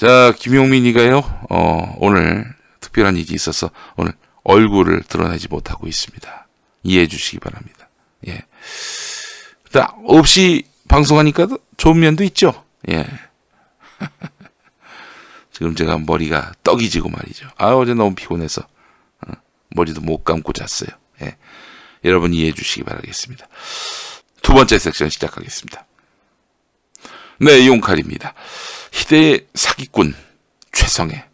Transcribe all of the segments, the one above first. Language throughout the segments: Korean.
자, 김용민이가요, 오늘 특별한 일이 있어서 오늘 얼굴을 드러내지 못하고 있습니다. 이해해 주시기 바랍니다. 예. 없이 방송하니까 좋은 면도 있죠. 예. 지금 제가 머리가 떡이 지고 말이죠. 어제 너무 피곤해서 머리도 못 감고 잤어요. 예. 여러분 이해해 주시기 바라겠습니다. 두 번째 섹션 시작하겠습니다. 네, 용칼입니다. 희대의 사기꾼 최성애,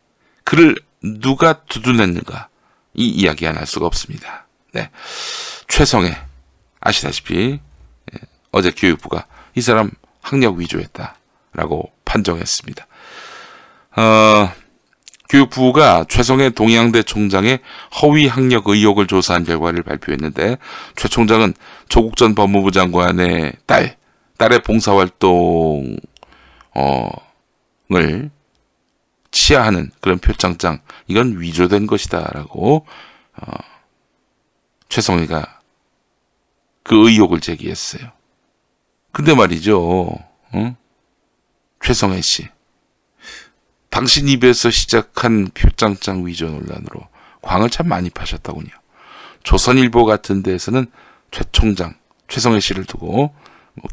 그를 누가 두둔했는가, 이 이야기 안 할 수가 없습니다. 네, 최성애 아시다시피 어제 교육부가 이 사람 학력 위조했다라고 판정했습니다. 교육부가 최성애 동양대 총장의 허위 학력 의혹을 조사한 결과를 발표했는데, 최 총장은 조국 전 법무부 장관의 딸의 봉사활동을 치하하는 그런 표창장, 이건 위조된 것이다라고 최성애가 그 의혹을 제기했어요. 근데 말이죠, 최성애 씨, 당신 입에서 시작한 표창장 위조 논란으로 광을 참 많이 파셨더군요. 조선일보 같은 데에서는 최 총장, 최성애 씨를 두고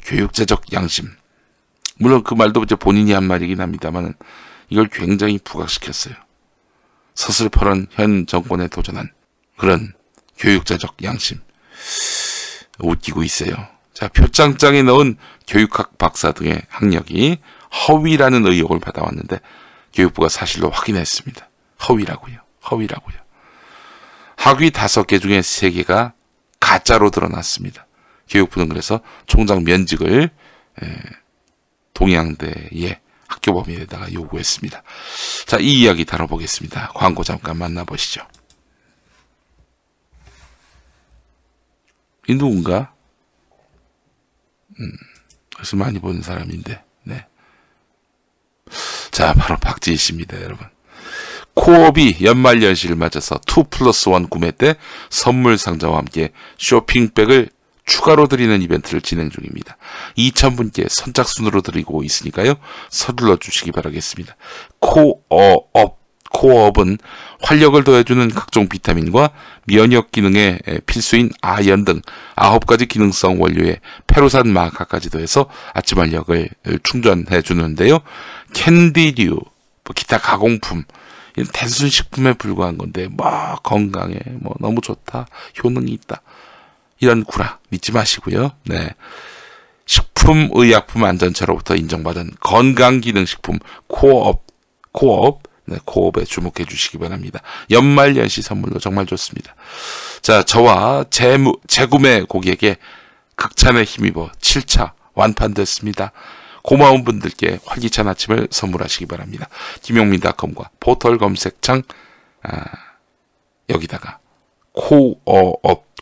교육제적 양심, 물론 그 말도 이제 본인이 한 말이긴 합니다만 이걸 굉장히 부각시켰어요. 서슬퍼런 현 정권에 도전한 그런 교육제적 양심, 웃기고 있어요. 자, 표창장에 넣은 교육학 박사 등의 학력이 허위라는 의혹을 받아왔는데 교육부가 사실로 확인했습니다. 허위라고요. 학위 5개 중에 3개가 가짜로 드러났습니다. 교육부는 그래서 총장 면직을 동양대의 학교법인에다가 요구했습니다. 자, 이 이야기 다뤄보겠습니다. 광고 잠깐 만나보시죠. 이 누군가? 그래서 많이 보는 사람인데, 네. 자, 바로 박지희 씨입니다, 여러분. 코업이 연말연시를 맞아서 2+1 구매 때 선물 상자와 함께 쇼핑백을 추가로 드리는 이벤트를 진행 중입니다. 2,000분께 선착순으로 드리고 있으니까요, 서둘러 주시기 바라겠습니다. 코어업은 활력을 더해주는 각종 비타민과 면역 기능에 필수인 아연 등 9가지 기능성 원료에 페루산 마카까지 더해서 아침 활력을 충전해 주는데요. 캔디류, 기타 가공품, 단순 식품에 불과한 건데 건강에 너무 좋다, 효능이 있다, 이런 구라 믿지 마시고요. 네, 식품의약품 안전처로부터 인정받은 건강기능식품 코어업, 네, 코업에 주목해 주시기 바랍니다. 연말연시 선물로 정말 좋습니다. 자, 저와 재구매 고객에게 극찬에 힘입어 7차 완판됐습니다. 고마운 분들께 활기찬 아침을 선물하시기 바랍니다. 김용민.com과 포털 검색창 여기다가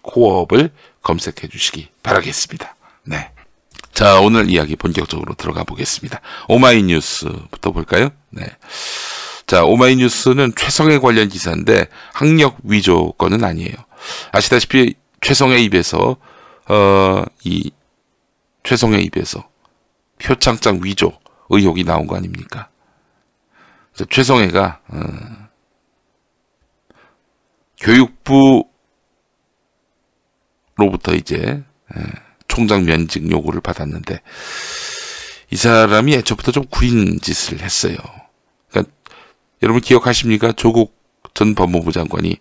코어업을 검색해 주시기 바라겠습니다. 네. 자, 오늘 이야기 본격적으로 들어가 보겠습니다. 오마이뉴스부터 볼까요? 네. 자, 오마이뉴스는 최성애 관련 기사인데 학력 위조 건은 아니에요. 아시다시피 최성애 입에서 표창장 위조 의혹이 나온 거 아닙니까? 최성애가 교육부로부터 이제 총장 면직 요구를 받았는데, 이 사람이 애초부터 좀 구린 짓을 했어요. 그러니까 여러분 기억하십니까? 조국 전 법무부 장관이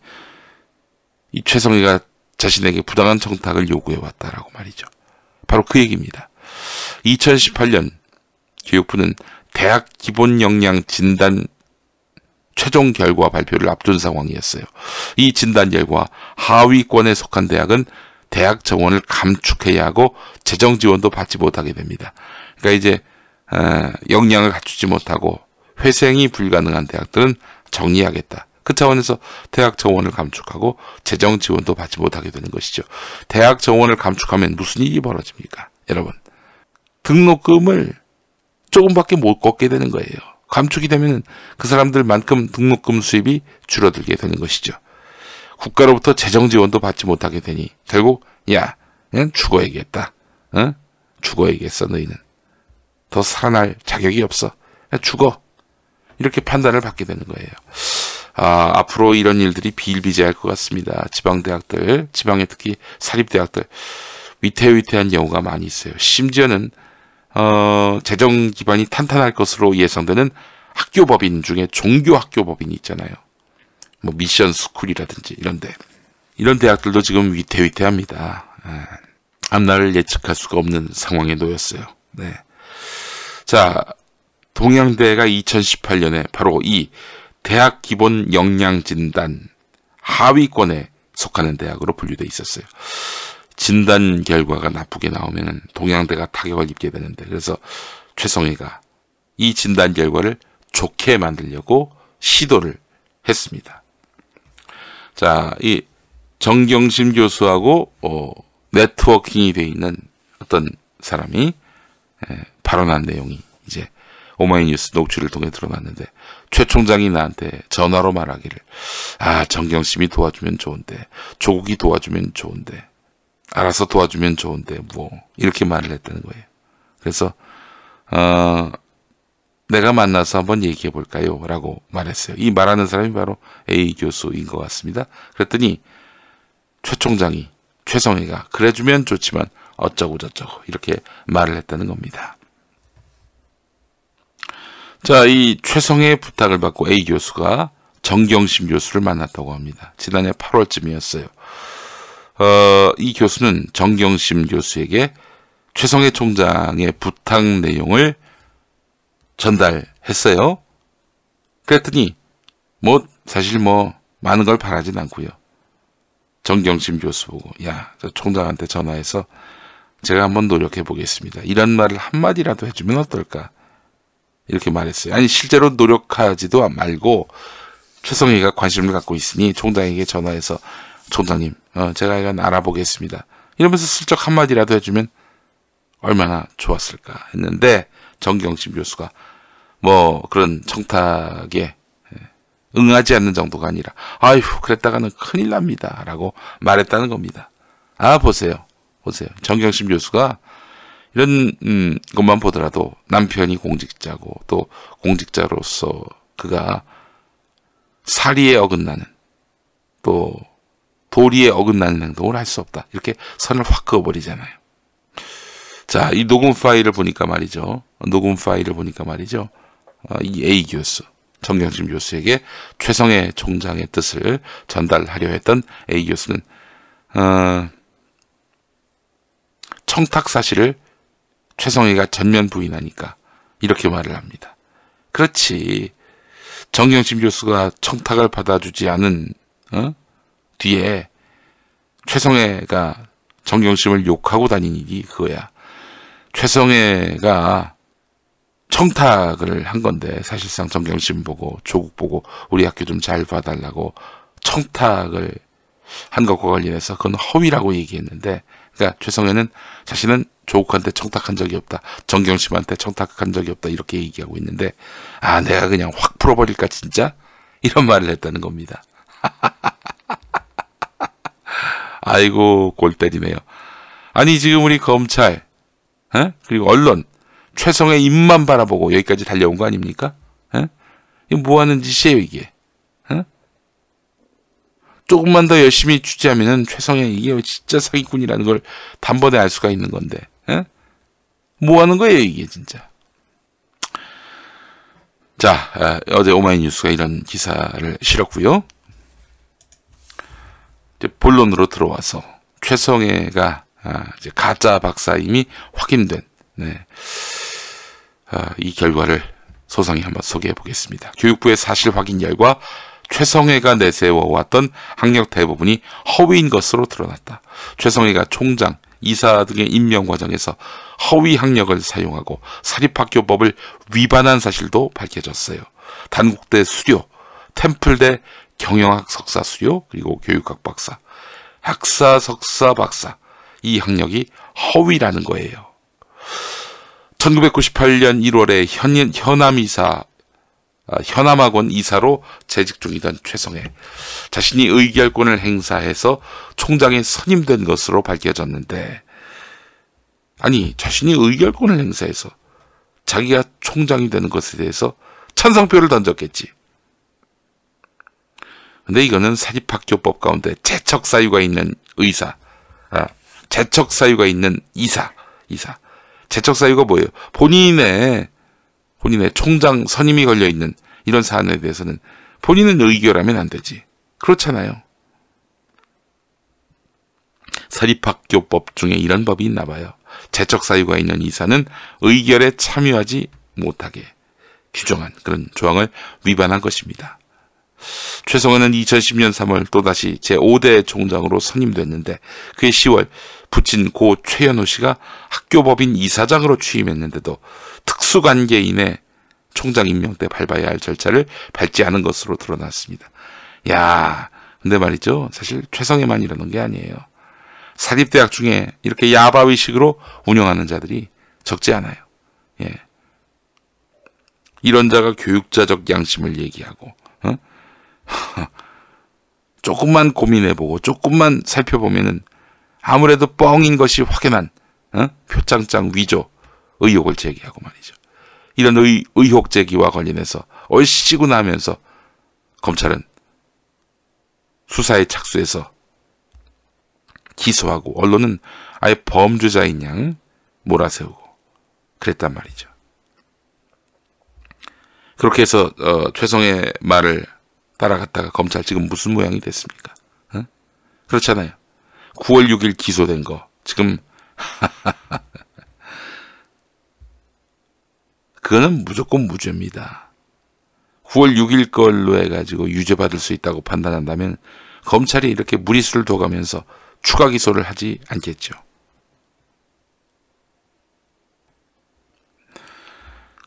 이 최성애가 자신에게 부당한 청탁을 요구해 왔다라고 말이죠. 바로 그 얘기입니다. 2018년 교육부는 대학 기본 역량 진단 최종 결과 발표를 앞둔 상황이었어요. 이 진단 결과 하위권에 속한 대학은 대학 정원을 감축해야 하고 재정 지원도 받지 못하게 됩니다. 그러니까 이제 역량을 갖추지 못하고 회생이 불가능한 대학들은 정리하겠다. 그 차원에서 대학 정원을 감축하고 재정 지원도 받지 못하게 되는 것이죠. 대학 정원을 감축하면 무슨 일이 벌어집니까? 여러분, 등록금을 조금밖에 못 걷게 되는 거예요. 감축이 되면 그 사람들만큼 등록금 수입이 줄어들게 되는 것이죠. 국가로부터 재정 지원도 받지 못하게 되니 결국 그냥 죽어야겠다. 죽어야겠어. 너희는 더 살아날 자격이 없어. 그냥 죽어. 이렇게 판단을 받게 되는 거예요. 앞으로 이런 일들이 비일비재할 것 같습니다. 지방대학들, 지방의 특히 사립대학들 위태위태한 경우가 많이 있어요. 심지어는 재정 기반이 탄탄할 것으로 예상되는 학교법인 중에 종교학교법인이 있잖아요. 뭐 미션 스쿨이라든지 이런 대학들도 지금 위태위태합니다. 앞날을 예측할 수가 없는 상황에 놓였어요. 네. 자, 동양대가 2018년에 바로 이 대학 기본 역량 진단 하위권에 속하는 대학으로 분류돼 있었어요. 진단 결과가 나쁘게 나오면 동양대가 타격을 입게 되는데, 그래서 최성해가 이 진단 결과를 좋게 만들려고 시도를 했습니다. 자, 이 정경심 교수하고 네트워킹이 되어 있는 어떤 사람이 발언한 내용이 이제 오마이뉴스 녹취를 통해 드러났는데, 최 총장이 나한테 전화로 말하기를, 정경심이 도와주면 좋은데, 조국이 도와주면 좋은데, 알아서 도와주면 좋은데 뭐 이렇게 말을 했다는 거예요. 그래서 내가 만나서 한번 얘기해 볼까요? 라고 말했어요. 이 말하는 사람이 바로 A 교수인 것 같습니다. 그랬더니 최 총장이, 최성해가 그래주면 좋지만 어쩌고 저쩌고 이렇게 말을 했다는 겁니다. 자, 이 최성해의 부탁을 받고 A 교수가 정경심 교수를 만났다고 합니다. 지난해 8월쯤이었어요. 이 교수는 정경심 교수에게 최성해 총장의 부탁 내용을 전달했어요. 그랬더니 사실 많은 걸 바라진 않고요. 정경심 교수 보고, 저 총장한테 전화해서 제가 한번 노력해 보겠습니다. 이런 말을 한마디라도 해주면 어떨까? 이렇게 말했어요. 아니, 실제로 노력하지도 말고 최성해가 관심을 갖고 있으니 총장에게 전화해서, 총장님, 제가 이건 알아보겠습니다. 이러면서 슬쩍 한마디라도 해주면 얼마나 좋았을까 했는데, 정경심 교수가 그런 청탁에 응하지 않는 정도가 아니라, 그랬다가는 큰일 납니다. 라고 말했다는 겁니다. 보세요. 정경심 교수가 이런 것만 보더라도 남편이 공직자고, 또 공직자로서 그가 사리에 어긋나는, 또 도리에 어긋나는 행동을 할 수 없다. 이렇게 선을 확 그어버리잖아요. 자, 이 녹음 파일을 보니까 말이죠. 이 A 교수, 정경심 교수에게 최성해 총장의 뜻을 전달하려 했던 A 교수는 청탁 사실을 최성해가 전면 부인하니까 이렇게 말을 합니다. 그렇지. 정경심 교수가 청탁을 받아주지 않은 뒤에 최성해가 정경심을 욕하고 다닌 일이 그거야. 최성해가 청탁을 한 건데, 사실상 정경심 보고 조국 보고 우리 학교 좀 잘 봐달라고 청탁을 한 것과 관련해서 그건 허위라고 얘기했는데, 그러니까 최성해는 자신은 조국한테 청탁한 적이 없다, 정경심한테 청탁한 적이 없다, 이렇게 얘기하고 있는데, 내가 그냥 확 풀어버릴까 진짜? 이런 말을 했다는 겁니다. 아이고, 골 때리네요. 아니, 지금 우리 검찰, 그리고 언론, 최성해 입만 바라보고 여기까지 달려온 거 아닙니까? 이거 뭐 하는 짓이에요, 이게? 조금만 더 열심히 취재하면은 최성해 이게 진짜 사기꾼이라는 걸 단번에 알 수가 있는 건데, 뭐 하는 거예요, 이게 진짜? 자, 어제 오마이뉴스가 이런 기사를 실었고요. 이제 본론으로 들어와서 최성해가 이제 가짜 박사임이 확인된, 이 결과를 소상히 한번 소개해 보겠습니다. 교육부의 사실 확인 결과 최성해가 내세워왔던 학력 대부분이 허위인 것으로 드러났다. 최성해가 총장, 이사 등의 임명 과정에서 허위 학력을 사용하고 사립학교법을 위반한 사실도 밝혀졌어요. 단국대 수료, 템플대 경영학 석사 수료, 그리고 교육학 박사, 학사, 석사, 박사, 이 학력이 허위라는 거예요. 1998년 1월에 현암학원 이사로 재직 중이던 최성해, 자신이 의결권을 행사해서 총장에 선임된 것으로 밝혀졌는데, 자신이 의결권을 행사해서 자기가 총장이 되는 것에 대해서 찬성표를 던졌겠지. 근데 이거는 사립학교법 가운데 재척 사유가 있는 의사, 재척 사유가 있는 이사. 재척 사유가 뭐예요? 본인의 총장 선임이 걸려 있는 이런 사안에 대해서는 본인은 의결하면 안 되지. 그렇잖아요. 사립학교법 중에 이런 법이 있나 봐요. 재척 사유가 있는 이사는 의결에 참여하지 못하게 규정한 그런 조항을 위반한 것입니다. 최성원은 2010년 3월 또다시 제5대 총장으로 선임됐는데 그해 10월 부친 고 최현호 씨가 학교법인 이사장으로 취임했는데도 특수관계인의 총장 임명 때 밟아야 할 절차를 밟지 않은 것으로 드러났습니다. 야, 근데 말이죠. 사실 최성애만 이러는 게 아니에요. 사립대학 중에 이렇게 야바위식으로 운영하는 자들이 적지 않아요. 예. 이런 자가 교육자적 양심을 얘기하고 조금만 고민해보고 조금만 살펴보면은 아무래도 뻥인 것이 확연한 표창장 위조 의혹을 제기하고 말이죠. 이런 의혹 제기와 관련해서 얼씨구 나면서 검찰은 수사에 착수해서 기소하고 언론은 아예 범죄자인 양 몰아세우고 그랬단 말이죠. 그렇게 해서 최성의 말을 따라갔다가 검찰 지금 무슨 모양이 됐습니까? 그렇잖아요. 9월 6일 기소된 거 지금 그거는 무조건 무죄입니다. 9월 6일 걸로 해가지고 유죄받을 수 있다고 판단한다면 검찰이 이렇게 무리수를 둬가면서 추가 기소를 하지 않겠죠.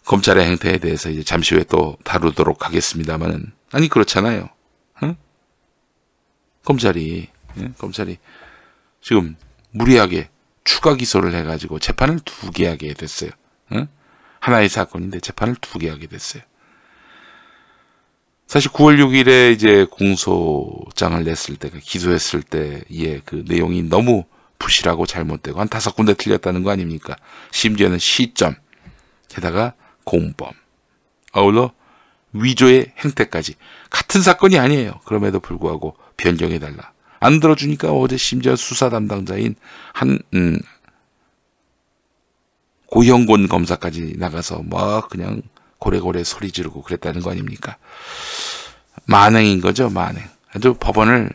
검찰의 행태에 대해서 이제 잠시 후에 또 다루도록 하겠습니다만은 아니 그렇잖아요. 검찰이 지금 무리하게 추가 기소를 해가지고 재판을 2개 하게 됐어요. 하나의 사건인데 재판을 2개 하게 됐어요. 사실 9월 6일에 이제 공소장을 냈을 때, 기소했을 때의 그 내용이 너무 부실하고 잘못되고 한 5군데 틀렸다는 거 아닙니까? 심지어는 시점, 게다가 공범, 아울러 위조의 행태까지 같은 사건이 아니에요. 그럼에도 불구하고 변경해달라. 안 들어주니까 어제 심지어 수사 담당자인 한 고형곤 검사까지 나가서 막 그냥 고래고래 소리 지르고 그랬다는 거 아닙니까? 만행인 거죠, 만행. 아주 법원을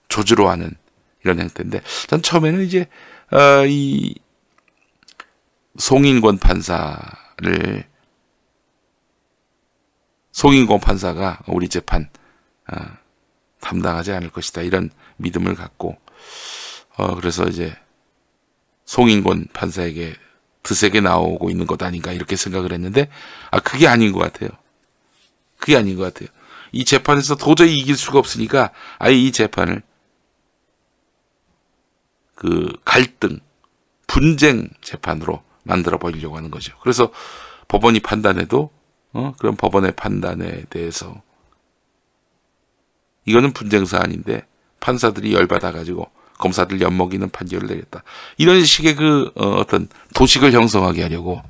조주로 하는 이런 행태인데, 전 처음에는 이제 이 송인권 판사가 우리 재판 담당하지 않을 것이다 이런 믿음을 갖고 그래서 이제 송인권 판사에게 드세게 나오고 있는 것 아닌가 이렇게 생각을 했는데 그게 아닌 것 같아요. 그게 아닌 것 같아요. 이 재판에서 도저히 이길 수가 없으니까 아예 이 재판을 그 갈등, 분쟁 재판으로 만들어 버리려고 하는 거죠. 그래서 법원이 판단해도 그런 법원의 판단에 대해서 이거는 분쟁 사안인데 판사들이 열받아가지고 검사들 엿먹이는 판결을 내렸다. 이런 식의 그 어떤 도식을 형성하게 하려고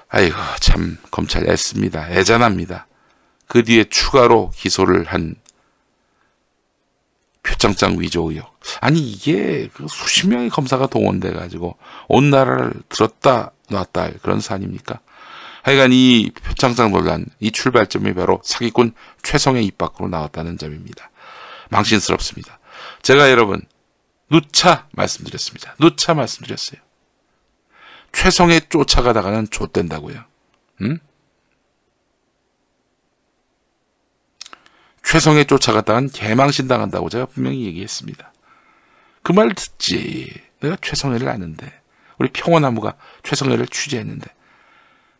아이고 참 검찰 애씁니다. 애잔합니다. 그 뒤에 추가로 기소를 한 표창장 위조 의혹. 아니 이게 그 수십 명의 검사가 동원돼 가지고 온 나라를 들었다 놨다 할 그런 사안입니까? 하여간 이 표창장 논란, 이 출발점이 바로 사기꾼 최성의 입 밖으로 나왔다는 점입니다. 망신스럽습니다. 제가 여러분 누차 말씀드렸습니다. 누차 말씀드렸어요. 최성의 쫓아가다가는 좆된다고요. 최성의 쫓아갔다간 개망신 당한다고 제가 분명히 얘기했습니다. 그 말 듣지. 내가 최성애를 아는데 우리 평원나무가 최성애를 취재했는데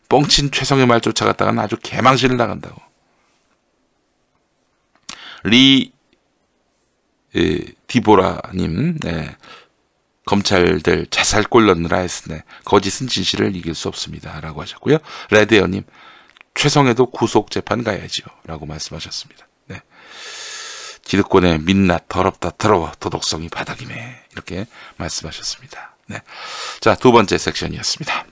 뻥친 최성애 말 쫓아갔다간 아주 개망신을 당한다고. 디보라님, 검찰들 자살골 넣느라 했으네. 거짓은 진실을 이길 수 없습니다. 라고 하셨고요. 레드에어님, 최성애도 구속재판 가야지요. 라고 말씀하셨습니다. 네. 기득권의 민낯, 더럽다, 더러워, 도덕성이 바닥이네. 이렇게 말씀하셨습니다. 네. 자, 두 번째 섹션이었습니다.